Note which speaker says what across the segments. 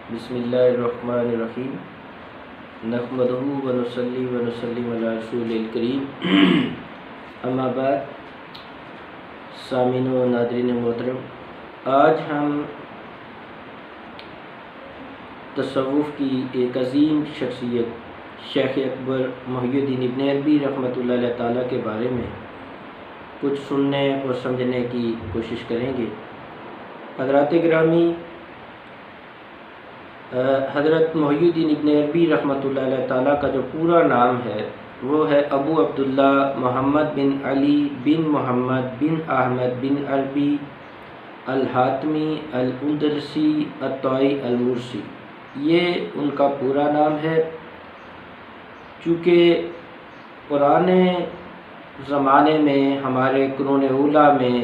Speaker 1: بسم اللہ الرحمن الرحیم نحمدہ ونصلی ونسلم علی رسول الکریم اما بعد سامعین و ناظرین محترم، آج ہم تصوف کی ایک عظیم شخصیت شیخ اکبر محی الدین ابن عربی رحمۃ اللہ علیہ تعالیٰ کے بارے میں کچھ سننے اور سمجھنے کی کوشش کریں گے۔ حضرات گرامی، حضرت محی الدین ابن عربی رحمۃ اللہ علیہ تعالیٰ کا جو پورا نام ہے وہ ہے ابو عبداللہ محمد بن علی بن محمد بن احمد بن عربی الحاتمی الاندلسی الطائی المرسی۔ یہ ان کا پورا نام ہے۔ چونکہ پرانے زمانے میں ہمارے قرون اولیٰ میں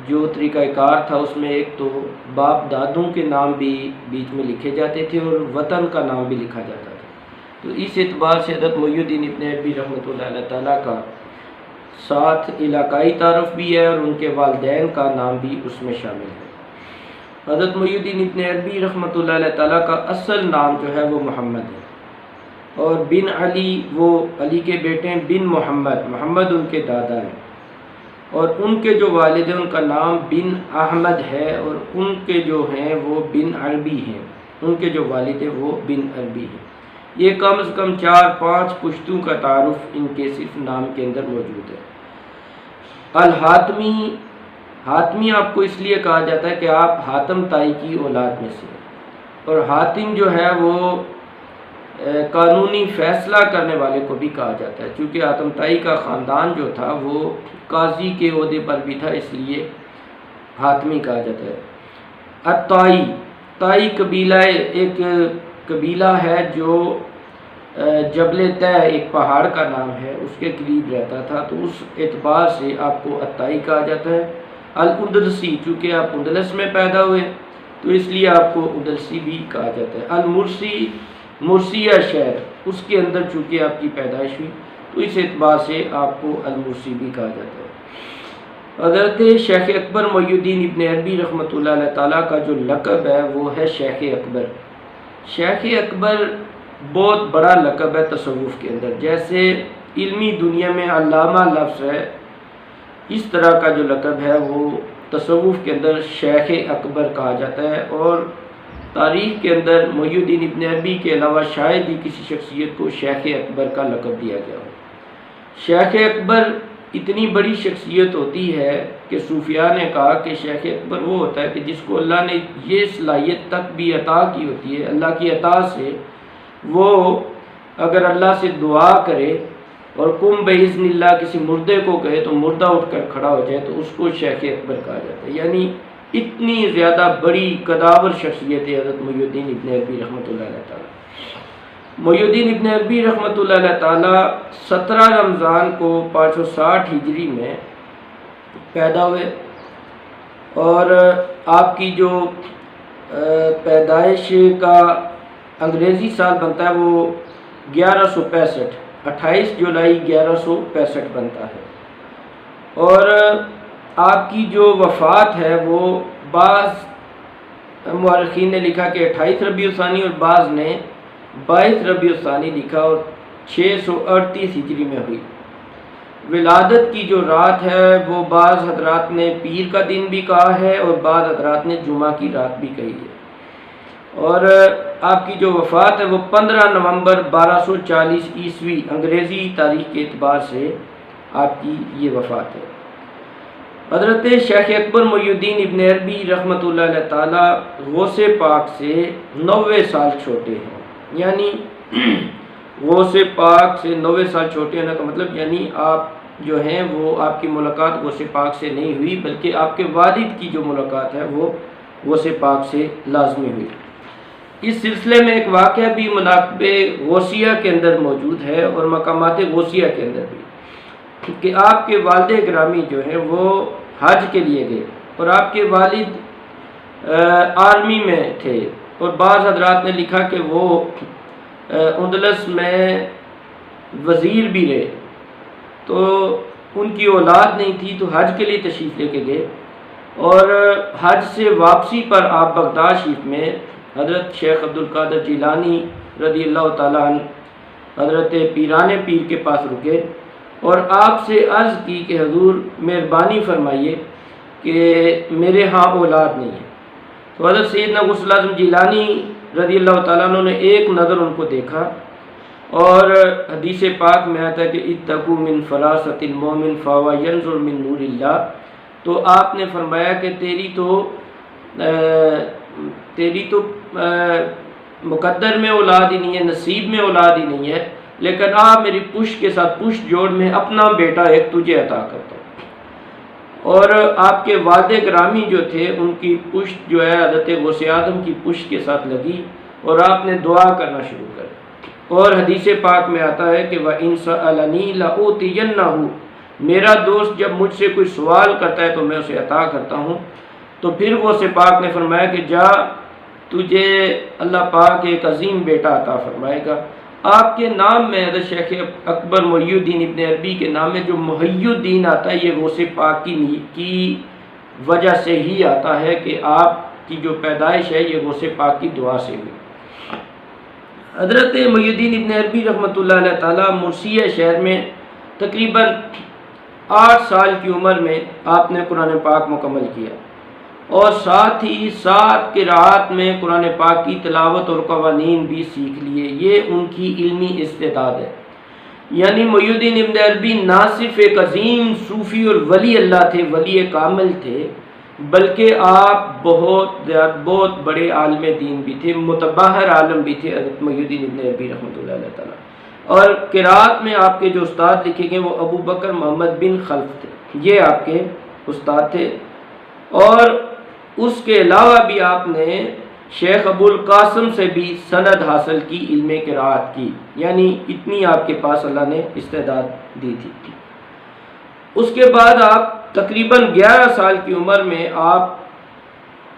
Speaker 1: جو طریقہ کار تھا، اس میں ایک تو باپ دادوں کے نام بھی بیچ میں لکھے جاتے تھے اور وطن کا نام بھی لکھا جاتا تھا۔ تو اس اعتبار سے حضرت محی الدین ابن عربی رحمۃ اللہ علیہ تعالیٰ کا ساتھ علاقائی تعارف بھی ہے اور ان کے والدین کا نام بھی اس میں شامل ہے۔ حضرت محی الدین ابن عربی رحمۃ اللہ علیہ تعالیٰ کا اصل نام جو ہے وہ محمد ہے، اور بن علی وہ علی کے بیٹے ہیں، بن محمد، محمد ان کے دادا ہیں، اور ان کے جو والد ہیں ان کا نام بن احمد ہے، اور ان کے جو ہیں وہ بن عربی ہیں، ان کے جو والد ہیں وہ بن عربی ہیں۔ یہ کم از کم 4-5 پشتوں کا تعارف ان کے صرف نام کے اندر موجود ہے۔ الحاتمی، حاتمی آپ کو اس لیے کہا جاتا ہے کہ آپ حاتم طائی کی اولاد میں سے، اور حاتم جو ہے وہ قانونی فیصلہ کرنے والے کو بھی کہا جاتا ہے، چونکہ حاتم طائی کا خاندان جو تھا وہ قاضی کے عہدے پر بھی تھا، اس لیے حاتمی کہا جاتا ہے۔ الطائی، طائی قبیلہ ایک قبیلہ ہے جو جبل طے ایک پہاڑ کا نام ہے، اس کے قریب رہتا تھا، تو اس اعتبار سے آپ کو الطائی کہا جاتا ہے۔ الاندلسی، چونکہ آپ اندلس میں پیدا ہوئے تو اس لیے آپ کو اندلسی بھی کہا جاتا ہے۔ المرسی، مرثیہ شہر، اس کے اندر چونکہ آپ کی پیدائش ہوئی تو اس اعتبار سے آپ کو المرسی بھی کہا جاتا ہے۔ حضرت شیخ اکبر محی الدین ابن عربی رحمۃ اللہ علیہ تعالیٰ کا جو لقب ہے وہ ہے شیخ اکبر۔ شیخ اکبر بہت بڑا لقب ہے تصوف کے اندر، جیسے علمی دنیا میں علامہ لفظ ہے، اس طرح کا جو لقب ہے وہ تصوف کے اندر شیخ اکبر کہا جاتا ہے، اور تاریخ کے اندر محی الدین ابن عربی کے علاوہ شاید ہی کسی شخصیت کو شیخ اکبر کا لقب دیا گیا ہو۔ شیخ اکبر اتنی بڑی شخصیت ہوتی ہے کہ صوفیاء نے کہا کہ شیخ اکبر وہ ہوتا ہے کہ جس کو اللہ نے یہ صلاحیت تک بھی عطا کی ہوتی ہے، اللہ کی عطا سے وہ اگر اللہ سے دعا کرے اور قم باذن اللہ کسی مردے کو کہے تو مردہ اٹھ کر کھڑا ہو جائے تو اس کو شیخ اکبر کہا جاتا ہے۔ یعنی اتنی زیادہ بڑی قداور شخصیت ہے حضرت محی الدین ابن عربی رحمۃ اللہ علیہ تعالیٰ۔ محی الدین ابن عربی رحمۃ اللہ علیہ تعالیٰ 17 رمضان کو 560 ہجری میں پیدا ہوئے، اور آپ کی جو پیدائش کا انگریزی سال بنتا ہے وہ 1165، 28 جولائی 1165 بنتا ہے، اور آپ کی جو وفات ہے وہ بعض مورخین نے لکھا کہ 28 ربیع الثانی اور بعض نے 22 ربیع الثانی لکھا، اور 638 ہجری میں ہوئی۔ ولادت کی جو رات ہے وہ بعض حضرات نے پیر کا دن بھی کہا ہے اور بعض حضرات نے جمعہ کی رات بھی کہی ہے، اور آپ کی جو وفات ہے وہ 15 نومبر 1240 عیسوی انگریزی تاریخ کے اعتبار سے آپ کی یہ وفات ہے۔ حضرت شیخ اکبر محی الدین ابن عربی رحمۃ اللہ علیہ تعالیٰ غوث پاک سے 90 سال چھوٹے ہیں، یعنی غوث پاک سے 90 سال چھوٹے ہونے کا مطلب یعنی آپ جو ہیں وہ آپ کی ملاقات غوث پاک سے نہیں ہوئی، بلکہ آپ کے والد کی جو ملاقات ہے وہ غوث پاک سے لازمی ہوئی۔ اس سلسلے میں ایک واقعہ بھی مناقب غوثیہ کے اندر موجود ہے اور مقامات غوثیہ کے اندر بھی، کہ آپ کے والد گرامی جو ہیں وہ حج کے لیے گئے، اور آپ کے والد آرمی میں تھے، اور بعض حضرات نے لکھا کہ وہ اندلس میں وزیر بھی رہے، تو ان کی اولاد نہیں تھی تو حج کے لیے تشریف لے کے گئے، اور حج سے واپسی پر آپ بغداد شریف میں حضرت شیخ عبد القادر جیلانی رضی اللہ تعالیٰ عنہ حضرت پیران پیر کے پاس رکے اور آپ سے عرض کی کہ حضور مہربانی فرمائیے کہ میرے ہاں اولاد نہیں ہے۔ تو حضرت سیدنا غوث الاعظم جیلانی رضی اللہ تعالیٰ عنہ نے ایک نظر ان کو دیکھا، اور حدیث پاک میں آتا ہے کہ اتقوا من فراست المومن فهو ينظر من نور اللہ، تو آپ نے فرمایا کہ تیری تو مقدر میں اولاد ہی نہیں ہے، نصیب میں اولاد ہی نہیں ہے، لیکن آپ میری پشت کے ساتھ پشت جوڑ میں اپنا بیٹا ایک تجھے عطا کرتا ہوں۔ اور آپ کے والد گرامی جو تھے ان کی پشت جو ہے حضرت غوث اعظم کی پشت کے ساتھ لگی، اور آپ نے دعا کرنا شروع کر۔ اور حدیث پاک میں آتا ہے کہ وَإِن سَأَلَنِي لَأُوتِيَنَّهُ، میرا دوست جب مجھ سے کوئی سوال کرتا ہے تو میں اسے عطا کرتا ہوں۔ تو پھر غوث پاک نے فرمایا کہ جا، تجھے اللہ پاک ایک عظیم بیٹا عطا فرمائے گا۔ آپ کے نام میں حضرت شیخ اکبر محی الدین ابن عربی کے نام میں جو محی الدین آتا ہے یہ غوث پاک کی وجہ سے ہی آتا ہے کہ آپ کی جو پیدائش ہے یہ غوث پاک کی دعا سے ہوئی۔ حضرت محی الدین ابن عربی رحمۃ اللہ علیہ تعالیٰ مرثیہ شہر میں تقریباً 8 سال کی عمر میں آپ نے قرآن پاک مکمل کیا، اور ساتھ ہی 7 قراءات میں قرآن پاک کی تلاوت اور قوانین بھی سیکھ لیے۔ یہ ان کی علمی استعداد ہے۔ یعنی محی الدین ابن عربی نہ صرف ایک عظیم صوفی اور ولی اللہ تھے، ولی کامل تھے، بلکہ آپ بہت بڑے عالم دین بھی تھے، متبحر عالم بھی تھے حضرت محی الدین ابن عربی رحمۃ اللہ علیہ تعالیٰ۔ اور قراءت میں آپ کے جو استاد لکھے گئے وہ ابو بکر محمد بن خلف تھے، یہ آپ کے استاد تھے۔ اور اس کے علاوہ بھی آپ نے شیخ ابو القاسم سے بھی سند حاصل کی علم قراءت کی، یعنی اتنی آپ کے پاس اللہ نے استعداد دی تھی۔ اس کے بعد آپ تقریباً 11 سال کی عمر میں آپ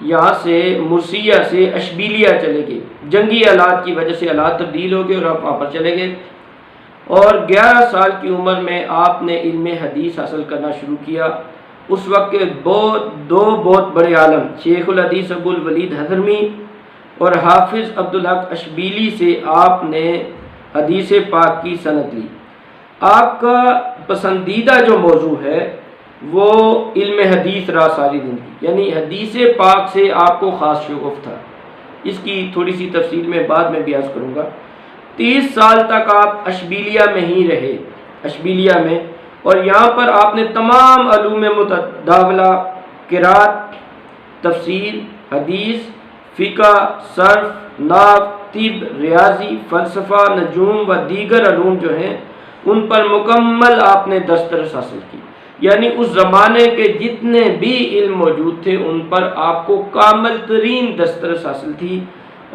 Speaker 1: یہاں سے مرثیہ سے اشبیلیہ چلے گئے، جنگی حالات کی وجہ سے حالات تبدیل ہو گئے اور آپ وہاں پر چلے گئے، اور 11 سال کی عمر میں آپ نے علم حدیث حاصل کرنا شروع کیا۔ اس وقت کے دو بہت بڑے عالم شیخ الحدیث ابو الولید حضرمی اور حافظ عبدالحق اشبیلی سے آپ نے حدیث پاک کی سند لی۔ آپ کا پسندیدہ جو موضوع ہے وہ علم حدیث رہا ساری زندگی، یعنی حدیث پاک سے آپ کو خاص شغف تھا۔ اس کی تھوڑی سی تفصیل میں بعد میں بیان کروں گا۔ 30 سال تک آپ اشبیلیہ میں ہی رہے، اشبیلیہ میں، اور یہاں پر آپ نے تمام علوم متداولہ، قراءت، تفسیر، حدیث، فقہ، صرف، نحو، طب، ریاضی، فلسفہ، نجوم و دیگر علوم جو ہیں ان پر مکمل آپ نے دسترس حاصل کی۔ یعنی اس زمانے کے جتنے بھی علم موجود تھے ان پر آپ کو کامل ترین دسترس حاصل تھی،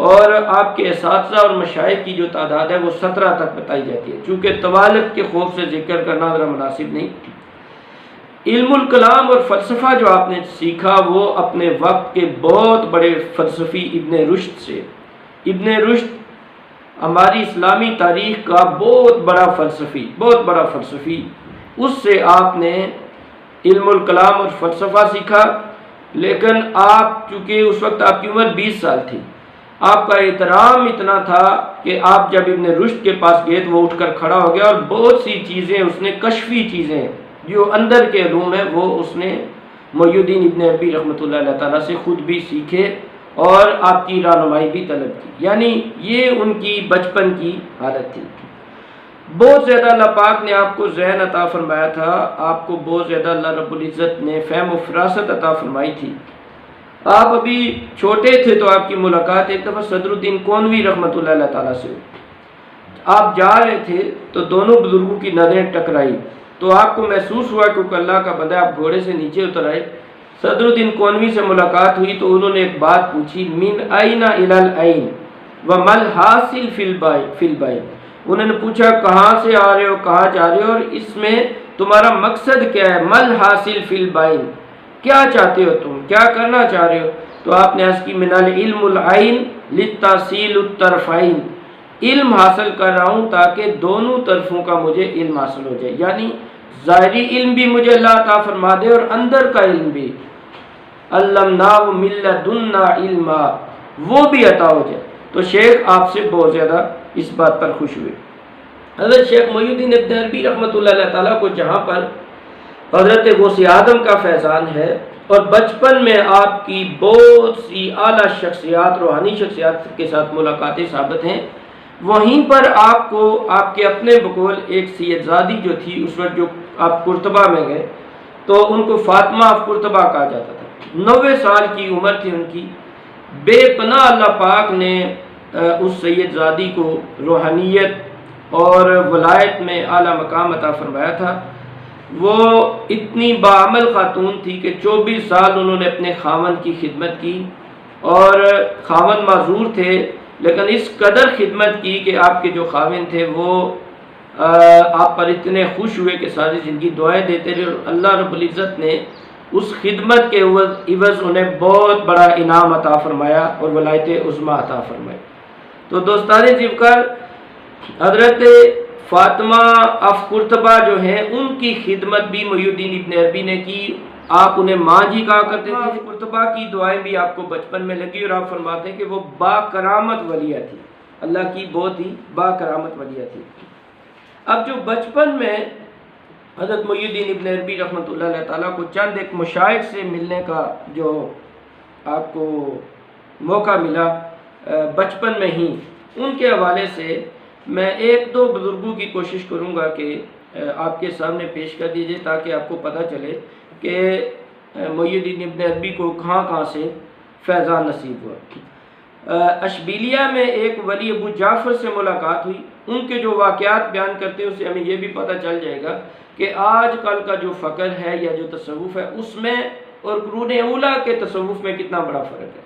Speaker 1: اور آپ کے اساتذہ اور مشائخ کی جو تعداد ہے وہ 17 تک بتائی جاتی ہے، چونکہ طوالت کے خوف سے ذکر کرنا ذرا مناسب نہیں۔ علم الکلام اور فلسفہ جو آپ نے سیکھا وہ اپنے وقت کے بہت بڑے فلسفی ابن رشد سے۔ ابن رشد ہماری اسلامی تاریخ کا بہت بڑا فلسفی، اس سے آپ نے علم الکلام اور فلسفہ سیکھا۔ لیکن آپ چونکہ اس وقت آپ کی عمر 20 سال تھی، آپ کا احترام اتنا تھا کہ آپ جب ابن رشد کے پاس گئے تو وہ اٹھ کر کھڑا ہو گیا، اور بہت سی چیزیں اس نے، کشفی چیزیں جو اندر کے علوم ہیں وہ اس نے محی الدین ابن عربی رحمۃ اللہ علیہ تعالیٰ سے خود بھی سیکھے اور آپ کی رہنمائی بھی طلب کی۔ یعنی یہ ان کی بچپن کی حالت تھی۔ بہت زیادہ اللہ پاک نے آپ کو ذہن عطا فرمایا تھا، آپ کو بہت زیادہ اللہ رب العزت نے فہم و فراست عطا فرمائی تھی۔ آپ ابھی چھوٹے تھے تو آپ کی ملاقات ایک دفعہ صدر الدین کونوی رحمۃ اللہ علیہ تعالیٰ سے ہوئی۔ آپ جا رہے تھے تو دونوں بزرگوں کی نظریں ٹکرائی، تو آپ کو محسوس ہوا کیونکہ اللہ کا بندہ، آپ گھوڑے سے نیچے اتر آئے۔ صدر الدین کونوی سے ملاقات ہوئی تو انہوں نے ایک بات پوچھی، من این الی العین ومل حاصل فی البین۔ انہوں نے پوچھا کہاں سے آ رہے ہو، کہاں جا رہے ہو، اور اس میں تمہارا مقصد کیا ہے؟ مل حاصل فی البین، کیا چاہتے ہو تم، کیا کرنا چاہ رہے ہو؟ تو آپ نے عرض کی من العلم العین للتحصیل الطرفین، علم حاصل کر رہا ہوں تاکہ دونوں طرفوں کا مجھے علم حاصل ہو جائے، یعنی ظاہری علم بھی مجھے اللہ عطا فرما دے اور اندر کا علم بھی۔ علمناہ من لدنا علما، وہ بھی عطا ہو جائے۔ تو شیخ آپ سے بہت زیادہ اس بات پر خوش ہوئے۔ حضرت شیخ محی الدین ابن عربی رحمۃ اللہ تعالیٰ کو جہاں پر حضرت غوث اعظم کا فیضان ہے اور بچپن میں آپ کی بہت سی اعلیٰ شخصیات، روحانی شخصیات کے ساتھ ملاقاتیں ثابت ہیں، وہیں پر آپ کو آپ کے اپنے بقول ایک سید زادی جو تھی اس وقت جو آپ قرطبہ میں گئے تو ان کو فاطمہ آف قرطبہ کہا جاتا تھا۔ 90 سال کی عمر تھی ان کی۔ بے پناہ اللہ پاک نے اس سید زادی کو روحانیت اور ولایت میں اعلیٰ مقام عطا فرمایا تھا۔ وہ اتنی باعمل خاتون تھی کہ 24 سال انہوں نے اپنے خاوند کی خدمت کی، اور خاوند معذور تھے لیکن اس قدر خدمت کی کہ آپ کے جو خاوند تھے وہ آپ پر اتنے خوش ہوئے کہ ساری زندگی دعائیں دیتے رہے، اور اللہ رب العزت نے اس خدمت کے عوض انہیں بہت بڑا انعام عطا فرمایا اور ولایت عظمیٰ عطا فرمائی۔ تو دوستان ذوالفقار، حضرت فاطمہ آف قرطبہ جو ہیں ان کی خدمت بھی محی الدین ابن عربی نے کی۔ آپ انہیں ماں جی کہا کرتے تھے۔ قرطبہ کی دعائیں بھی آپ کو بچپن میں لگی، اور آپ فرماتے ہیں کہ وہ با کرامت ولیہ تھی، اللہ کی بہت ہی با کرامت ولیہ تھی۔ اب جو بچپن میں حضرت محی الدین ابن عربی رحمۃ اللہ تعالیٰ کو چند ایک مشائخ سے ملنے کا جو آپ کو موقع ملا بچپن میں ہی، ان کے حوالے سے میں ایک دو بزرگوں کی کوشش کروں گا کہ آپ کے سامنے پیش کر دیجیے تاکہ آپ کو پتہ چلے کہ محی الدین ابن عربی کو کہاں کہاں سے فیضان نصیب ہوا۔ اشبیلیہ میں ایک ولی ابو جعفر سے ملاقات ہوئی۔ ان کے جو واقعات بیان کرتے ہیں اس سے ہمیں یہ بھی پتہ چل جائے گا کہ آج کل کا جو فقر ہے یا جو تصوف ہے اس میں اور قرون اولیٰ کے تصوف میں کتنا بڑا فرق ہے۔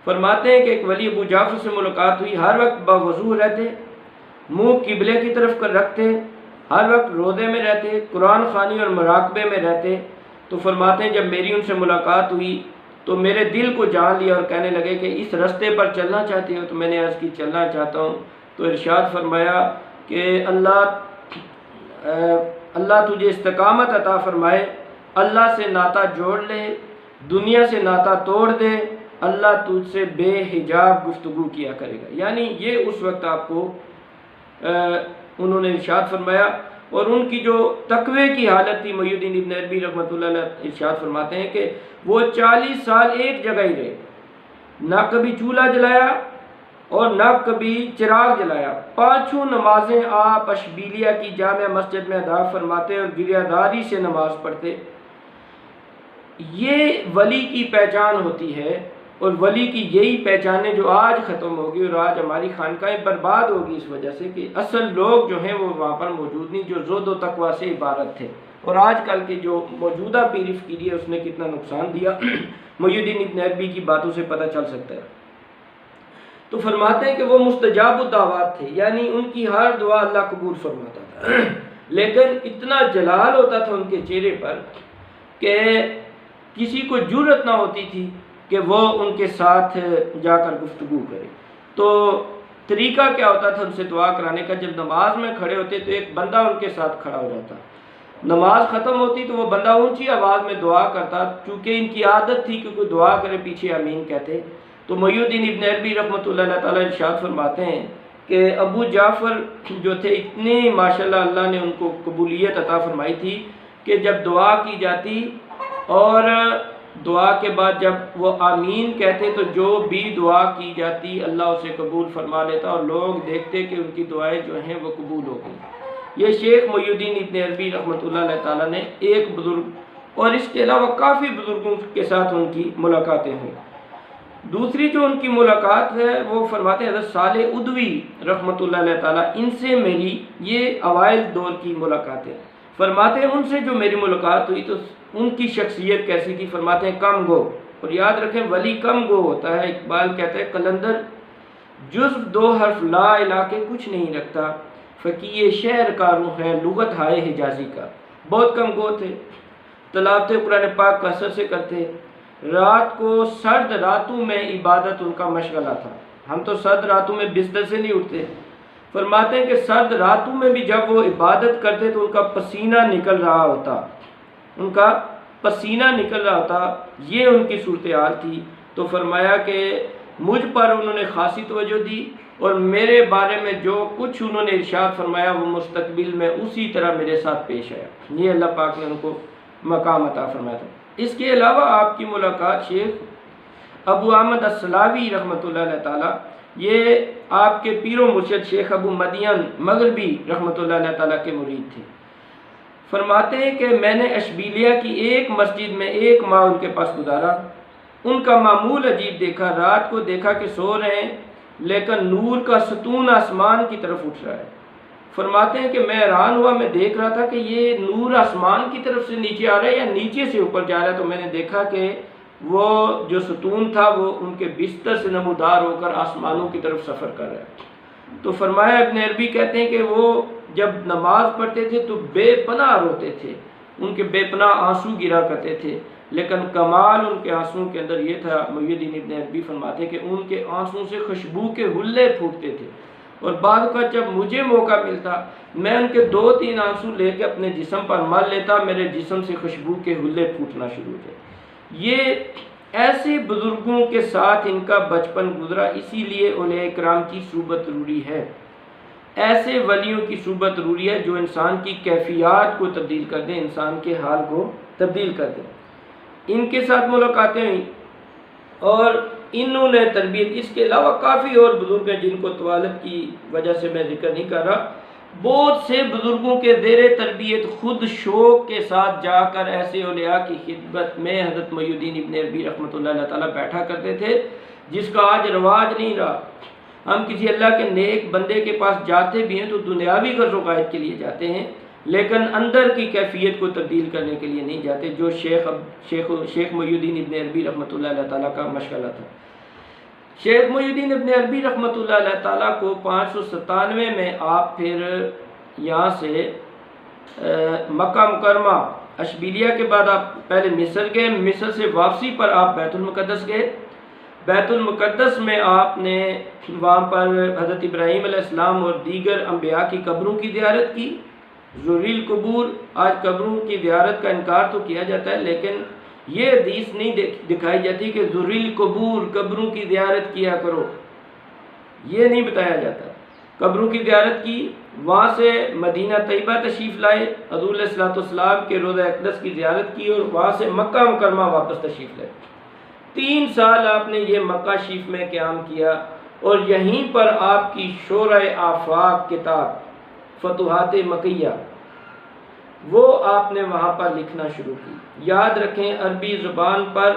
Speaker 1: فرماتے ہیں کہ ایک ولی ابو جعفر سے ملاقات ہوئی، ہر وقت باوضو رہتے، منہ قبلے کی طرف کر رکھتے، ہر وقت روضے میں رہتے، قرآن خوانی اور مراقبے میں رہتے۔ تو فرماتے ہیں جب میری ان سے ملاقات ہوئی تو میرے دل کو جان لیا اور کہنے لگے کہ اس رستے پر چلنا چاہتے ہو؟ تو میں نے عرض کی چلنا چاہتا ہوں۔ تو ارشاد فرمایا کہ اللہ تجھے استقامت عطا فرمائے، اللہ سے ناطہ جوڑ لے، دنیا سے ناطہ توڑ دے، اللہ تجھ سے بے حجاب گفتگو کیا کرے گا۔ یعنی یہ اس وقت آپ کو انہوں نے ارشاد فرمایا، اور ان کی جو تقوی کی حالت تھی، محی الدین ابن عربی رحمۃ اللہ علیہ ارشاد فرماتے ہیں کہ وہ 40 سال ایک جگہ ہی رہے، نہ کبھی چولہا جلایا اور نہ کبھی چراغ جلایا۔ 5 نمازیں آپ اشبیلیہ کی جامع مسجد میں ادا فرماتے اور گریہداری سے نماز پڑھتے۔ یہ ولی کی پہچان ہوتی ہے، اور ولی کی یہی پہچانیں جو آج ختم ہوگی، اور آج ہماری خانقاہیں برباد ہوگی اس وجہ سے کہ اصل لوگ جو ہیں وہ وہاں پر موجود نہیں، جو زہد و تقویٰ سے عبارت تھے۔ اور آج کل کے جو موجودہ پیر فقیری ہے اس نے کتنا نقصان دیا محی الدین ابن عربی کی باتوں سے پتہ چل سکتا ہے۔ تو فرماتے ہیں کہ وہ مستجاب الدعوات تھے، یعنی ان کی ہر دعا اللہ قبول فرماتا تھا، لیکن اتنا جلال ہوتا تھا ان کے چہرے پر کہ کسی کو جرأت نہ ہوتی تھی کہ وہ ان کے ساتھ جا کر گفتگو کرے۔ تو طریقہ کیا ہوتا تھا ان سے دعا کرانے کا؟ جب نماز میں کھڑے ہوتے تو ایک بندہ ان کے ساتھ کھڑا ہو جاتا، نماز ختم ہوتی تو وہ بندہ اونچی آواز میں دعا کرتا، چونکہ ان کی عادت تھی کہ کوئی دعا کرے پیچھے آمین کہتے۔ تو محی الدین ابن عربی رحمۃ اللہ تعالیٰ ارشاد فرماتے ہیں کہ ابو جعفر جو تھے اتنے ماشاءاللہ اللہ نے ان کو قبولیت عطا فرمائی تھی کہ جب دعا کی جاتی اور دعا کے بعد جب وہ آمین کہتے تو جو بھی دعا کی جاتی اللہ اسے قبول فرما لیتا، اور لوگ دیکھتے کہ ان کی دعائیں جو ہیں وہ قبول ہو گئی۔ یہ شیخ محی الدین ابن عربی رحمۃ اللہ تعالیٰ نے ایک بزرگ، اور اس کے علاوہ کافی بزرگوں کے ساتھ ان کی ملاقاتیں ہوئیں۔ دوسری جو ان کی ملاقات ہے وہ فرماتے ہیں حضرت صالح ادوی رحمۃ اللہ تعالیٰ، ان سے میری یہ اوائل دور کی ملاقاتیں، فرماتے ہیں ان سے جو میری ملاقات ہوئی تو ان کی شخصیت کیسی تھی؟ فرماتے ہیں کم گو، اور یاد رکھیں ولی کم گو ہوتا ہے۔ اقبال کہتا ہے قلندر جزو 2 حرف لا الہ کے کچھ نہیں رکھتا، فقیہ شعر کا روح ہے لغت ہائے حجازی کا۔ بہت کم گو تھے، تلاوت قرآن پاک کا اثر سے کرتے، رات کو سرد راتوں میں عبادت ان کا مشغلہ تھا۔ ہم تو سرد راتوں میں بستر سے نہیں اٹھتے، فرماتے ہیں کہ سرد راتوں میں بھی جب وہ عبادت کرتے تو ان کا پسینہ نکل رہا ہوتا، ان کا پسینہ نکل رہا ہوتا، یہ ان کی صورتحال تھی۔ تو فرمایا کہ مجھ پر انہوں نے خاصی توجہ دی اور میرے بارے میں جو کچھ انہوں نے ارشاد فرمایا وہ مستقبل میں اسی طرح میرے ساتھ پیش آیا۔ یہ اللہ پاک نے ان کو مقام عطا فرمایا تھا۔ اس کے علاوہ آپ کی ملاقات شیخ ابو احمد السلاوی رحمۃ اللہ علیہ تعالیٰ، یہ آپ کے پیر و مرشد شیخ ابو مدین مغربی رحمۃ اللہ علیہ تعالیٰ کے مرید تھے۔ فرماتے ہیں کہ میں نے اشبیلیہ کی ایک مسجد میں 1 ماہ ان کے پاس گزارا۔ ان کا معمول عجیب دیکھا، رات کو دیکھا کہ سو رہے ہیں لیکن نور کا ستون آسمان کی طرف اٹھ رہا ہے۔ فرماتے ہیں کہ میں حیران ہوا، میں دیکھ رہا تھا کہ یہ نور آسمان کی طرف سے نیچے آ رہا ہے یا نیچے سے اوپر جا رہا ہے، تو میں نے دیکھا کہ وہ جو ستون تھا وہ ان کے بستر سے نمودار ہو کر آسمانوں کی طرف سفر کر رہا ہے۔ تو فرمایا ابن عربی کہتے ہیں کہ وہ جب نماز پڑھتے تھے تو بے پناہ روتے تھے، ان کے بے پناہ آنسو گرا کرتے تھے، لیکن کمال ان کے آنسوں کے اندر یہ تھا، محی الدین ابن عربی فرماتے کہ ان کے آنسوں سے خوشبو کے حلے پھوٹتے تھے، اور بعد کا جب مجھے موقع ملتا میں ان کے 2-3 آنسو لے کے اپنے جسم پر مل لیتا، میرے جسم سے خوشبو کے حلے پھوٹنا شروع ہو جائے۔ یہ ایسے بزرگوں کے ساتھ ان کا بچپن گزرا، اسی لیے اولیاء کرام کی صحبت ضروری ہے، ایسے ولیوں کی صحبت ضروری ہے جو انسان کی کیفیات کو تبدیل کر دیں، انسان کے حال کو تبدیل کر دیں۔ ان کے ساتھ ملاقاتیں ہوئیں اور انہوں نے تربیت، اس کے علاوہ کافی اور بزرگ ہیں جن کو طوالت کی وجہ سے میں ذکر نہیں کر رہا، بہت سے بزرگوں کے زیر تربیت خود شوق کے ساتھ جا کر ایسے اولیاء کی خدمت میں حضرت محی الدین ابن عربی رحمۃ اللہ علیہ تعالیٰ بیٹھا کرتے تھے، جس کا آج رواج نہیں رہا۔ ہم کسی اللہ کے نیک بندے کے پاس جاتے بھی ہیں تو دنیاوی غرض و غائب کے لیے جاتے ہیں، لیکن اندر کی کیفیت کو تبدیل کرنے کے لیے نہیں جاتے، جو شیخ محی الدین ابن عربی رحمۃ اللہ علیہ تعالیٰ کا مشغلہ تھا۔ شیخ محی الدین ابن عربی رحمۃ اللہ علیہ تعالیٰ کو 597 میں آپ پھر یہاں سے مکہ مکرمہ اشبیلیہ کے بعد آپ پہلے مصر گئے، مصر سے واپسی پر آپ بیت المقدس گئے۔ بیت المقدس میں آپ نے وہاں پر حضرت ابراہیم علیہ السلام اور دیگر انبیاء کی قبروں کی زیارت کی۔ ذوری القبور، آج قبروں کی زیارت کا انکار تو کیا جاتا ہے، لیکن یہ حدیث نہیں دکھائی جاتی کہ ذوری القبور، قبروں کی زیارت کیا کرو، یہ نہیں بتایا جاتا۔ قبروں کی زیارت کی، وہاں سے مدینہ طیبہ تشریف لائے، حضور علیہ الصلوۃ والسلام کے روضہ اقدس کی زیارت کی، اور وہاں سے مکہ مکرمہ واپس تشریف لائے۔ 3 سال آپ نے یہ مکہ شریف میں قیام کیا، اور یہیں پر آپ کی شورۂ آفاق کتاب فتوحات مکیہ وہ آپ نے وہاں پر لکھنا شروع کی۔ یاد رکھیں عربی زبان پر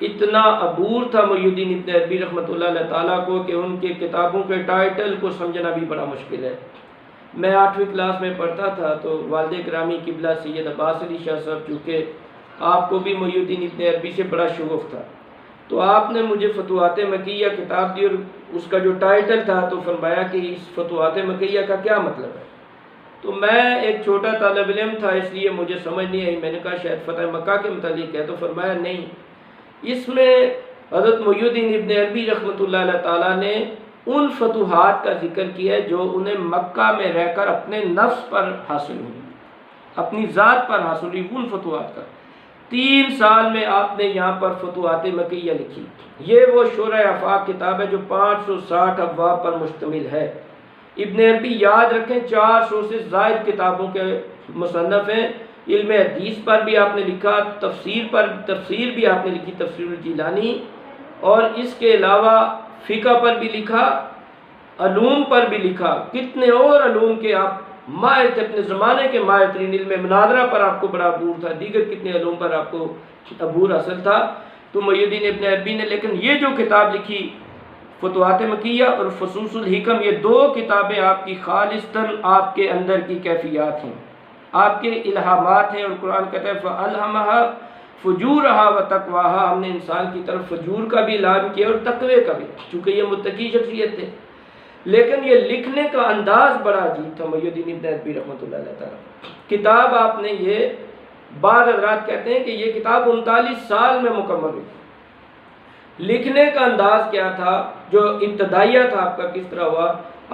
Speaker 1: اتنا عبور تھا محی الدین ابن عربی رحمۃ اللہ علیہ تعالیٰ کو کہ ان کے کتابوں کے ٹائٹل کو سمجھنا بھی بڑا مشکل ہے۔ میں 8ویں کلاس میں پڑھتا تھا تو والد گرامی قبلہ سید عباس علی شاہ صاحب، چونکہ آپ کو بھی محی الدین ابن عربی سے بڑا شغف تھا، تو آپ نے مجھے فتوحات مکیہ کتاب دی، اور اس کا جو ٹائٹل تھا تو فرمایا کہ اس فتوحات مکیہ کا کیا مطلب ہے۔ تو میں ایک چھوٹا طالب علم تھا، اس لیے مجھے سمجھ نہیں آئی، میں نے کہا شاید فتح مکہ کے متعلق ہے، تو فرمایا نہیں، اس میں حضرت محی الدین ابن عربی رحمۃ اللہ علیہ تعالیٰ نے ان فتوحات کا ذکر کیا ہے جو انہیں مکہ میں رہ کر اپنے نفس پر حاصل ہوئی، اپنی ذات پر حاصل ہوئی، ان فتوحات کا۔ 3 سال میں آپ نے یہاں پر فتوحات مکیہ لکھی۔ یہ وہ شورۂ آفاق کتاب ہے جو 560 ابواب پر مشتمل ہے۔ ابن عربی یاد رکھیں 400 سے زائد کتابوں کے مصنف ہیں۔ علم حدیث پر بھی آپ نے لکھا، تفسیر بھی آپ نے لکھی، تفسیر الجیلانی، اور اس کے علاوہ فقہ پر بھی لکھا، علوم پر بھی لکھا، کتنے اور علوم کے آپ ماہر تھے، اپنے زمانے کے ماہر ترین۔ علم مناظرہ پر آپ کو بڑا عبور تھا، دیگر کتنے علوم پر آپ کو عبور حاصل تھا۔ تو محی الدین ابن عربی نے لیکن یہ جو کتاب لکھی فتوحات مکیہ اور فصوص الحکم، یہ 2 کتابیں آپ کی خالصتاً آپ کے اندر کی کیفیات ہیں، آپ کے الہامات ہیں، اور قرآن کہتا ہے فَأَلْهَمَهَا فُجُورَهَا وَتَقْوَاهَا، ہم نے انسان کی طرف فجور کا بھی اعلان کیا اور تقوی کا بھی، چونکہ یہ متقی شخصیت تھے۔ لیکن یہ لکھنے کا انداز بڑا عجیب تھا محی الدین ابن عربی رحمۃ اللہ علیہ تعالیٰ۔ کتاب آپ نے یہ، بعض حضرات کہتے ہیں کہ یہ کتاب 39 سال میں مکمل ہوئی۔ لکھنے کا انداز کیا تھا، جو ابتدائیہ تھا آپ کا کس طرح ہوا،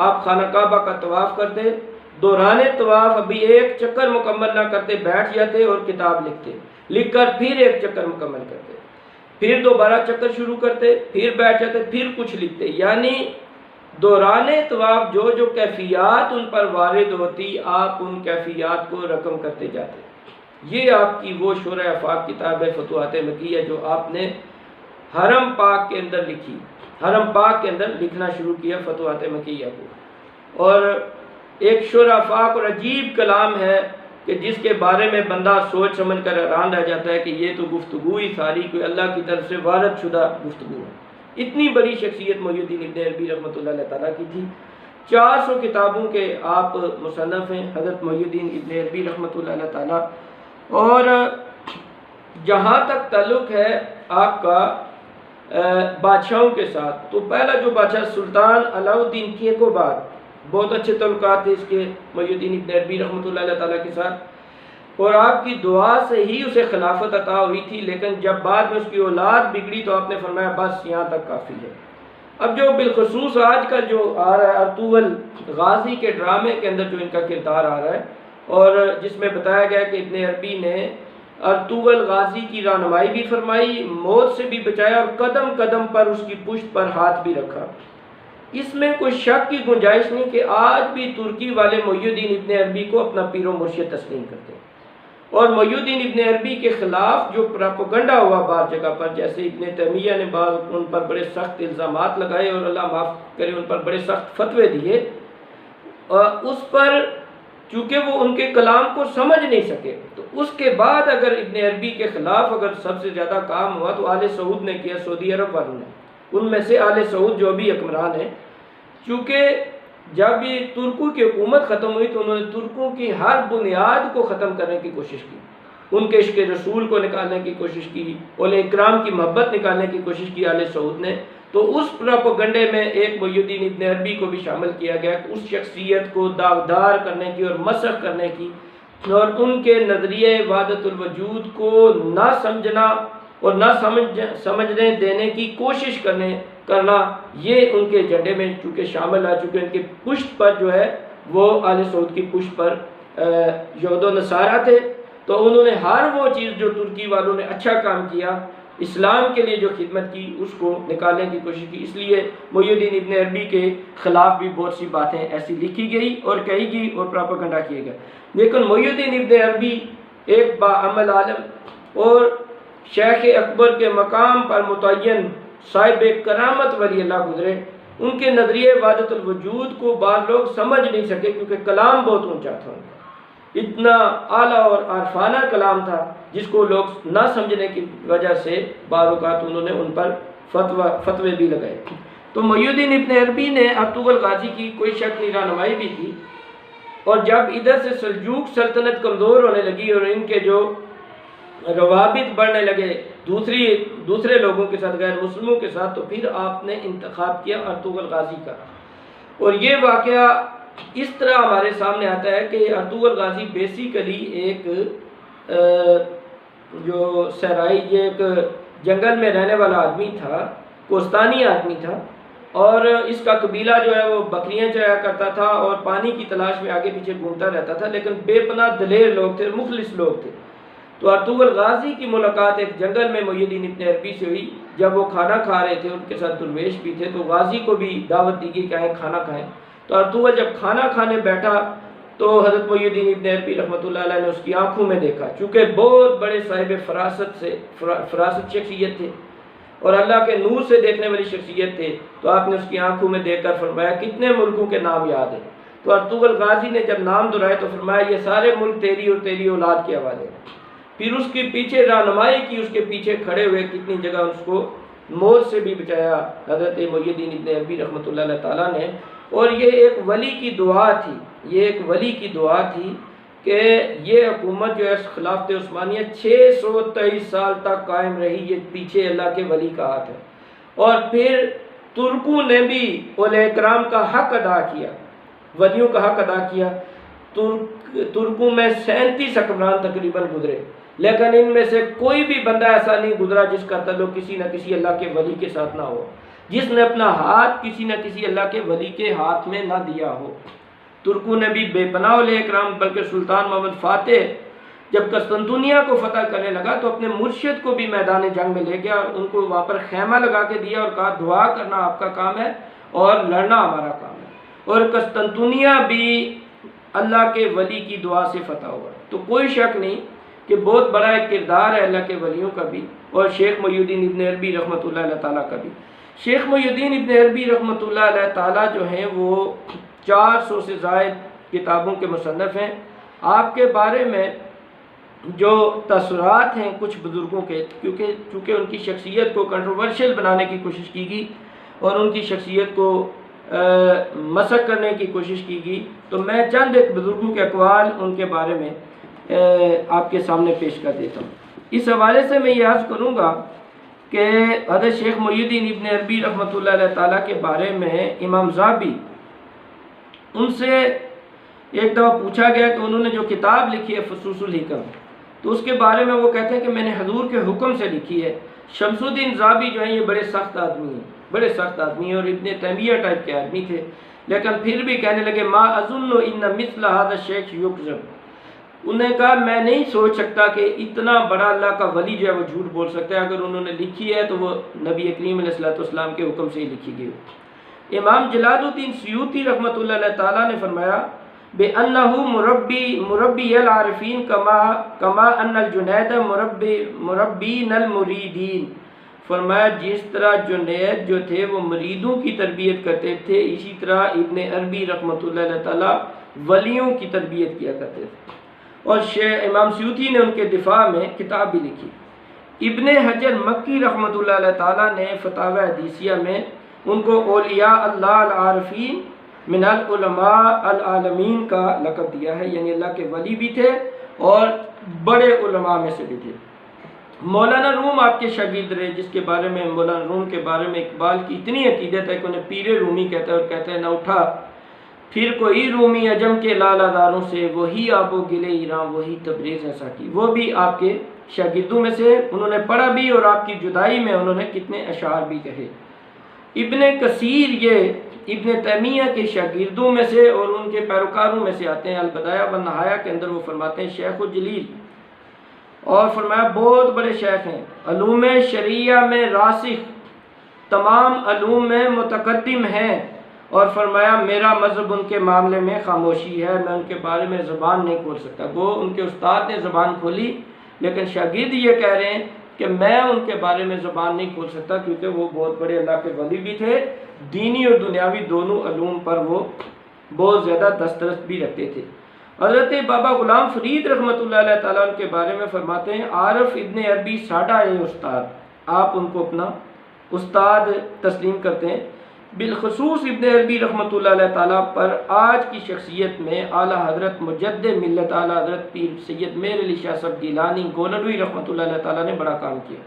Speaker 1: آپ خانہ کعبہ کا طواف کرتے، دوران طواف ابھی 1 چکر مکمل نہ کرتے بیٹھ جاتے اور کتاب لکھتے، لکھ کر پھر 1 چکر مکمل کرتے، پھر دوبارہ چکر شروع کرتے، پھر بیٹھ جاتے، پھر کچھ لکھتے، یعنی دوران طواف جو جو کیفیات ان پر وارد ہوتی آپ ان کیفیات کو رقم کرتے جاتے۔ یہ آپ کی وہ شرح آفاق کتاب ہے فتوحات مکیہ جو آپ نے حرم پاک کے اندر لکھی، حرم پاک کے اندر لکھنا شروع کیا فتوحات مکیہ کو۔ اور ایک شرح آفاق اور عجیب کلام ہے کہ جس کے بارے میں بندہ سوچ سمجھ کر حیران رہ جاتا ہے کہ یہ تو گفتگو ہی ساری کوئی اللہ کی طرف سے وارد شدہ گفتگو ہے۔ اتنی بڑی شخصیت محی الدین ابن عربی رحمۃ اللہ علیہ تعالیٰ کی تھی، 400 کتابوں کے آپ مصنف ہیں حضرت محی الدین ابن عربی رحمۃ اللہ علیہ تعالیٰ۔ اور جہاں تک تعلق ہے آپ کا بادشاہوں کے ساتھ، تو پہلا جو بادشاہ سلطان علاء الدین کیقوباد، بہت اچھے تعلقات تھے اس کے محی الدین ابن عربی رحمۃ اللہ علیہ تعالیٰ کے ساتھ، اور آپ کی دعا سے ہی اسے خلافت عطا ہوئی تھی، لیکن جب بعد میں اس کی اولاد بگڑی تو آپ نے فرمایا بس یہاں تک کافی ہے۔ اب جو بالخصوص آج کل جو آ رہا ہے ارطغرل غازی کے ڈرامے کے اندر جو ان کا کردار آ رہا ہے، اور جس میں بتایا گیا کہ ابن عربی نے ارطغرل غازی کی رہنمائی بھی فرمائی، موت سے بھی بچایا، اور قدم قدم پر اس کی پشت پر ہاتھ بھی رکھا۔ اس میں کوئی شک کی گنجائش نہیں کہ آج بھی ترکی والے محی الدین ابن عربی کو اپنا پیر و مرشد تسلیم کرتے ہیں، اور محی الدین ابن عربی کے خلاف جو پراپوگنڈا ہوا بعض جگہ پر، جیسے ابن تیمیہ نے بعض ان پر بڑے سخت الزامات لگائے اور اللہ معاف کرے ان پر بڑے سخت فتوے دیے، اس پر چونکہ وہ ان کے کلام کو سمجھ نہیں سکے، تو اس کے بعد اگر ابن عربی کے خلاف اگر سب سے زیادہ کام ہوا تو آل سعود نے کیا، سعودی عرب والوں نے، ان میں سے آل سعود جو بھی حکمران ہیں، چونکہ جب یہ ترکوں کی حکومت ختم ہوئی تو انہوں نے ترکوں کی ہر بنیاد کو ختم کرنے کی کوشش کی، ان کے عشق رسول کو نکالنے کی کوشش کی، اولیاء اکرام کی محبت نکالنے کی کوشش کی آل سعود نے۔ تو اس پروپیگنڈے میں ایک محی الدین ابن عربی کو بھی شامل کیا گیا کہ اس شخصیت کو داغدار کرنے کی اور مسخ کرنے کی، اور ان کے نظریے وحدت الوجود کو نہ سمجھنا اور نہ سمجھنے دینے کی کوشش کرنا، یہ ان کے ایجنڈے میں چونکہ شامل آ چکے۔ ان کے پشت پر جو ہے وہ آل سعود کی پشت پر یہود و نصارہ تھے، تو انہوں نے ہر وہ چیز جو ترکی والوں نے اچھا کام کیا، اسلام کے لیے جو خدمت کی، اس کو نکالنے کی کوشش کی۔ اس لیے محی الدین ابن عربی کے خلاف بھی بہت سی باتیں ایسی لکھی گئی اور کہی گئی اور پراپیگنڈا کیے گئے، لیکن محی الدین ابن عربی ایک باعمل عالم اور شیخ اکبر کے مقام پر متعین صاحب کرامت ولی اللہ گزرے، ان کے نظریے وحدت الوجود کو بعض لوگ سمجھ نہیں سکے کیونکہ کلام بہت اونچا تھا، اتنا اعلیٰ اور عارفانہ کلام تھا جس کو لوگ نہ سمجھنے کی وجہ سے بعض اوقات انہوں نے ان پر فتوے بھی لگائے۔ تو محی الدین ابن عربی نے ارطغرل غازی کی کوئی شک نہیں رہنمائی بھی کی، اور جب ادھر سے سلجوق سلطنت کمزور ہونے لگی اور ان کے جو روابط بڑھنے لگے دوسرے لوگوں کے ساتھ، غیر مسلموں کے ساتھ، تو پھر آپ نے انتخاب کیا ارطغرل غازی کا۔ اور یہ واقعہ اس طرح ہمارے سامنے آتا ہے کہ ارطغرل غازی بیسیکلی ایک جو صحرائی، یہ ایک جنگل میں رہنے والا آدمی تھا، کوستانی آدمی تھا، اور اس کا قبیلہ جو ہے وہ بکریاں چرایا کرتا تھا اور پانی کی تلاش میں آگے پیچھے گھومتا رہتا تھا، لیکن بے پناہ دلیر لوگ تھے، مخلص لوگ تھے۔ تو ارطغرل غازی کی ملاقات ایک جنگل میں محی الدین ابن عربی سے ہوئی، جب وہ کھانا کھا رہے تھے، ان کے ساتھ درویش بھی تھے، تو غازی کو بھی دعوت دی گئی کہ آئیں کھانا کھائیں۔ تو ارطغرل جب کھانا کھانے بیٹھا تو حضرت محی الدین ابن عربی رحمۃ اللہ علیہ نے اس کی آنکھوں میں دیکھا، چونکہ بہت بڑے صاحب فراست شخصیت تھے اور اللہ کے نور سے دیکھنے والی شخصیت تھے، تو آپ نے اس کی آنکھوں میں دیکھ کر فرمایا کتنے ملکوں کے نام یاد ہیں؟ تو ارطغرل غازی نے جب نام دہرائے تو فرمایا یہ سارے ملک تیری اور تیری اولاد کے حوالے ہیں۔ پھر اس کے پیچھے رہنمائی کی، اس کے پیچھے کھڑے ہوئے کتنی جگہ اس کو موت سے بھی بچایا حضرت محی الدین ابن عربی رحمۃ اللہ علیہ تعالیٰ نے۔ اور یہ ایک ولی کی دعا تھی، یہ ایک ولی کی دعا تھی کہ یہ حکومت جو ہے خلافت عثمانیہ 623 سال تک قائم رہی، یہ پیچھے اللہ کے ولی کا ہاتھ ہے۔ اور پھر ترکوں نے بھی اولیاء کرام کا حق ادا کیا، ولیوں کا حق ادا کیا۔ ترکوں میں 37 حکمران تقریباً گزرے، لیکن ان میں سے کوئی بھی بندہ ایسا نہیں گزرا جس کا تعلق کسی نہ کسی اللہ کے ولی کے ساتھ نہ ہو، جس نے اپنا ہاتھ کسی نہ کسی اللہ کے ولی کے ہاتھ میں نہ دیا ہو۔ ترکوں نے بھی بے پناہ اولیاء کرام، بلکہ سلطان محمد فاتح جب قسطنطنیہ کو فتح کرنے لگا تو اپنے مرشد کو بھی میدان جنگ میں لے گیا اور ان کو وہاں پر خیمہ لگا کے دیا اور کہا دعا کرنا آپ کا کام ہے اور لڑنا ہمارا کام ہے، اور قسطنطنیہ بھی اللہ کے ولی کی دعا سے فتح ہوا۔ تو کوئی شک نہیں کہ بہت بڑا ایک کردار ہے اللہ کے ولیوں کا بھی، اور شیخ محی الدین ابن عربی رحمۃ اللہ علیہ تعالیٰ کا بھی۔ شیخ محی الدین ابن عربی رحمۃ اللہ علیہ تعالیٰ جو ہیں وہ 400 سے زائد کتابوں کے مصنف ہیں۔ آپ کے بارے میں جو تاثرات ہیں کچھ بزرگوں کے، چونکہ ان کی شخصیت کو کنٹروورشل بنانے کی کوشش کی گئی اور ان کی شخصیت کو مسخ کرنے کی کوشش کی گئی، تو میں چند ایک بزرگوں کے اقوال ان کے بارے میں آپ کے سامنے پیش کر دیتا ہوں۔ اس حوالے سے میں یہ عرض کروں گا کہ حضرت شیخ محی الدین ابن عربی رحمۃ اللہ علیہ تعالیٰ کے بارے میں امام ذہبی، ان سے ایک دفعہ پوچھا گیا کہ انہوں نے جو کتاب لکھی ہے فصوص الحکم، تو اس کے بارے میں وہ کہتے ہیں کہ میں نے حضور کے حکم سے لکھی ہے۔ شمس الدین ذہبی جو ہیں یہ بڑے سخت آدمی ہیں، بڑے سخت آدمی ہیں، اور ابن تیمیہ ٹائپ کے آدمی تھے، لیکن پھر بھی کہنے لگے ما اظن ان مثل هذا الشیخ یکذب۔ انہوں نے کہا میں نہیں سوچ سکتا کہ اتنا بڑا اللہ کا ولی جو ہے وہ جھوٹ بول سکتا ہے، اگر انہوں نے لکھی ہے تو وہ نبی کریم علیہ الصلوۃ والسلام کے حکم سے ہی لکھی گئی ہو۔ امام جلال الدین سیوطی رحمۃ اللہ علیہ تعالیٰ نے فرمایا بِأَنَّهُ مُرَبِّيَ الْعَارِفِينَ كَمَا أَنَّ الْجُنَيْدَ مُرَبِّينَ الْمُرِيدِينَ۔ فرمایا جس طرح جنید جو تھے وہ مریدوں کی تربیت کرتے تھے، اسی طرح ابن عربی رحمۃ اللہ علیہ تعالیٰ ولیوں کی تربیت کیا کرتے تھے۔ اور امام سیوطی نے ان کے دفاع میں کتاب بھی لکھی۔ ابن حجر مکی رحمۃ اللہ علیہ تعالیٰ نے فتاوی حدیثیہ میں ان کو اولیاء اللہ العارفین من العلماء العالمین کا لقب دیا ہے، یعنی اللہ کے ولی بھی تھے اور بڑے علماء میں سے بھی تھے۔ مولانا روم آپ کے شاگرد رہے، جس کے بارے میں مولانا روم کے بارے میں اقبال کی اتنی عقیدت ہے کہ انہیں پیر رومی کہتا ہے، اور کہتا ہے نہ اٹھا پھر کوئی رومی عجم کے لالہ داروں سے، وہی آب و گلے ایران وہی تبریز ہے ساکی۔ وہ بھی آپ کے شاگردوں میں سے، انہوں نے پڑھا بھی اور آپ کی جدائی میں انہوں نے کتنے اشعار بھی کہے۔ ابن کثیر یہ ابن تیمیہ کے شاگردوں میں سے اور ان کے پیروکاروں میں سے آتے ہیں۔ البدایہ والنہایہ کے اندر وہ فرماتے ہیں شیخ الجلیل، اور فرمایا بہت بڑے شیخ ہیں، علوم شریعہ میں راسخ، تمام علوم میں متقدم ہیں، اور فرمایا میرا مذہب ان کے معاملے میں خاموشی ہے، میں ان کے بارے میں زبان نہیں کھول سکتا۔ وہ ان کے استاد نے زبان کھولی، لیکن شاگرد یہ کہہ رہے ہیں کہ میں ان کے بارے میں زبان نہیں کھول سکتا، کیونکہ وہ بہت بڑے اللہ کے ولی بھی تھے، دینی اور دنیاوی دونوں علوم پر وہ بہت زیادہ دسترس بھی رکھتے تھے۔ حضرت بابا غلام فرید رحمۃ اللہ علیہ تعالیٰ ان کے بارے میں فرماتے ہیں عارف ابن عربی ساڈا ہے استاد، آپ ان کو اپنا استاد تسلیم کرتے ہیں۔ بالخصوص ابن عربی رحمۃ اللہ علیہ تعالیٰ پر آج کی شخصیت میں اعلیٰ حضرت مجد ملت اعلیٰ حضرت پیر سید میر علی شاہ صاحب گیلانی گولڈوی رحمۃ اللہ علیہ تعالیٰ نے بڑا کام کیا۔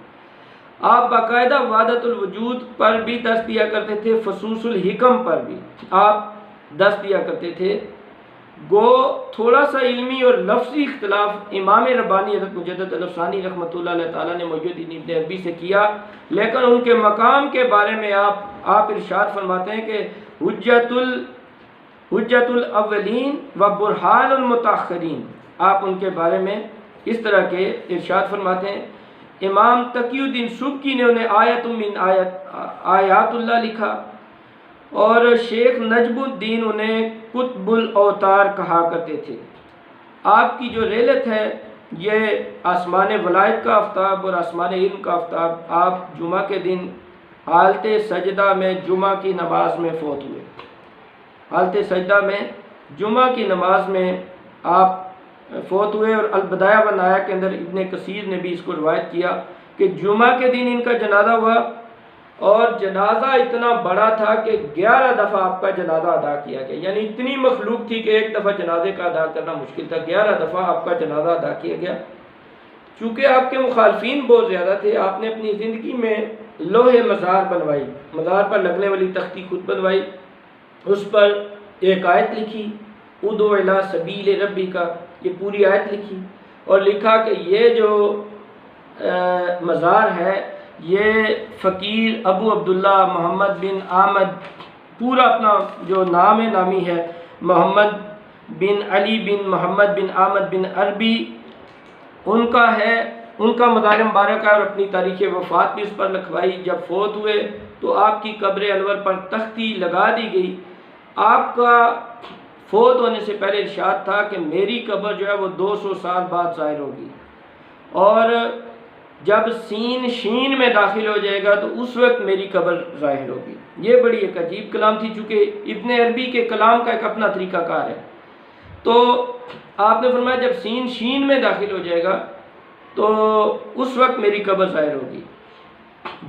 Speaker 1: آپ باقاعدہ وحدت الوجود پر بھی دست دیا کرتے تھے، فصوص الحکم پر بھی آپ دست دیا کرتے تھے۔ گو تھوڑا سا علمی اور لفظی اختلاف امام ربانی حضرت مجدد الافسانی رحمۃ اللہ علیہ تعالیٰ نے محی الدین ابن عربی سے کیا، لیکن ان کے مقام کے بارے میں آپ ارشاد فرماتے ہیں کہ حجت الاولین و برہان المتاخرین۔ آپ ان کے بارے میں اس طرح کے ارشاد فرماتے ہیں۔ امام تقی الدین سبکی نے انہیں آیت من آیات اللہ لکھا، اور شیخ نجم الدین انہیں قطب الاوتار کہا کرتے تھے۔ آپ کی جو ریلت ہے یہ آسمان ولایت کا آفتاب اور آسمان علم کا آفتاب۔ آپ جمعہ کے دن حالت سجدہ میں جمعہ کی نماز میں فوت ہوئے۔ حالت سجدہ میں جمعہ کی نماز میں آپ فوت ہوئے، اور البدایہ والنہایہ کے اندر ابن کثیر نے بھی اس کو روایت کیا کہ جمعہ کے دن ان کا جنازہ ہوا، اور جنازہ اتنا بڑا تھا کہ 11 دفعہ آپ کا جنازہ ادا کیا گیا، یعنی اتنی مخلوق تھی کہ ایک دفعہ جنازے کا ادا کرنا مشکل تھا، 11 دفعہ آپ کا جنازہ ادا کیا گیا۔ چونکہ آپ کے مخالفین بہت زیادہ تھے، آپ نے اپنی زندگی میں لوہے مزار بنوائی، مزار پر لگنے والی تختی خود بنوائی، اس پر ایک آیت لکھی ادعو الی سبیل ربی کا، یہ پوری آیت لکھی، اور لکھا کہ یہ جو مزار ہے یہ فقیر ابو عبداللہ محمد بن احمد، پورا اپنا جو نام ہے نامی ہے، محمد بن علی بن محمد بن احمد بن عربی ان کا ہے، ان کا مزار مبارک ہے اور اپنی تاریخ وفات بھی اس پر لکھوائی۔ جب فوت ہوئے تو آپ کی قبر انور پر تختی لگا دی گئی۔ آپ کا فوت ہونے سے پہلے ارشاد تھا کہ میری قبر جو ہے وہ 200 سال بعد ظاہر ہوگی، اور جب سین شین میں داخل ہو جائے گا تو اس وقت میری قبر ظاہر ہوگی۔ یہ بڑی ایک عجیب کلام تھی، چونکہ ابن عربی کے کلام کا ایک اپنا طریقہ کار ہے۔ تو آپ نے فرمایا جب سین شین میں داخل ہو جائے گا تو اس وقت میری قبر ظاہر ہوگی۔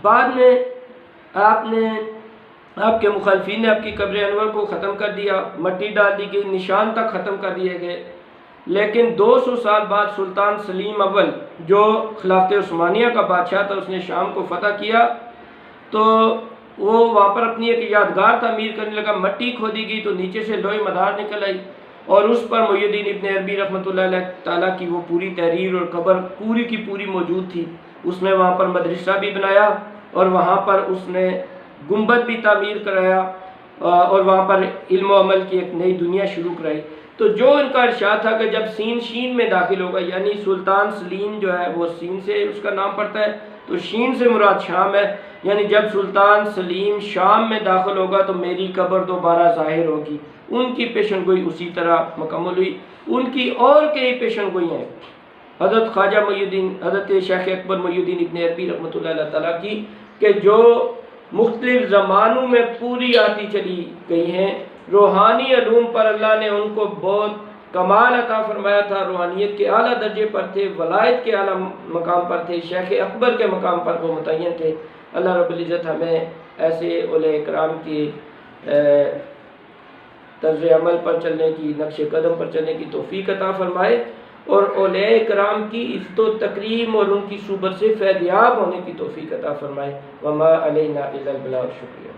Speaker 1: بعد میں آپ کے مخالفین نے آپ کی قبر انور کو ختم کر دیا، مٹی ڈال دی گئی، نشان تک ختم کر دیے گئے۔ لیکن 200 سال بعد سلطان سلیم اول جو خلافت عثمانیہ کا بادشاہ تھا، اس نے شام کو فتح کیا، تو وہ وہاں پر اپنی ایک یادگار تعمیر کرنے لگا۔ مٹی کھودی گئی تو نیچے سے لوہے مدار نکل آئی، اور اس پر محی الدین ابن عربی رحمۃ اللہ علیہ تعالیٰ کی وہ پوری تحریر اور قبر پوری کی پوری موجود تھی۔ اس نے وہاں پر مدرسہ بھی بنایا، اور وہاں پر اس نے گنبد بھی تعمیر کرایا، اور وہاں پر علم و عمل کی ایک نئی دنیا شروع کرائی۔ تو جو ان کا ارشاد تھا کہ جب سین شین میں داخل ہوگا، یعنی سلطان سلیم جو ہے وہ سین سے اس کا نام پڑتا ہے، تو شین سے مراد شام ہے، یعنی جب سلطان سلیم شام میں داخل ہوگا تو میری قبر دوبارہ ظاہر ہوگی۔ ان کی پیشن گوئی اسی طرح مکمل ہوئی۔ ان کی اور کئی پیشن گوئی ہیں حضرت خواجہ محی الدین، حضرت شیخ اکبر محی الدین ابن عربی رحمۃ اللہ علیہ تعالیٰ کی، کہ جو مختلف زمانوں میں پوری آتی چلی گئی ہیں۔ روحانی علوم پر اللہ نے ان کو بہت کمال عطا فرمایا تھا، روحانیت کے اعلیٰ درجے پر تھے، ولایت کے اعلیٰ مقام پر تھے، شیخ اکبر کے مقام پر وہ متعین تھے۔ اللہ رب العزت ہمیں ایسے اولیاء کرام کی طرز عمل پر چلنے کی، نقش قدم پر چلنے کی توفیق عطا فرمائے، اور اولیاء کرام کی عزت و تکریم اور ان کی صحبت سے فیض یاب ہونے کی توفیق عطا فرمائے۔ وما علینا الا البلاغ۔ شکریہ۔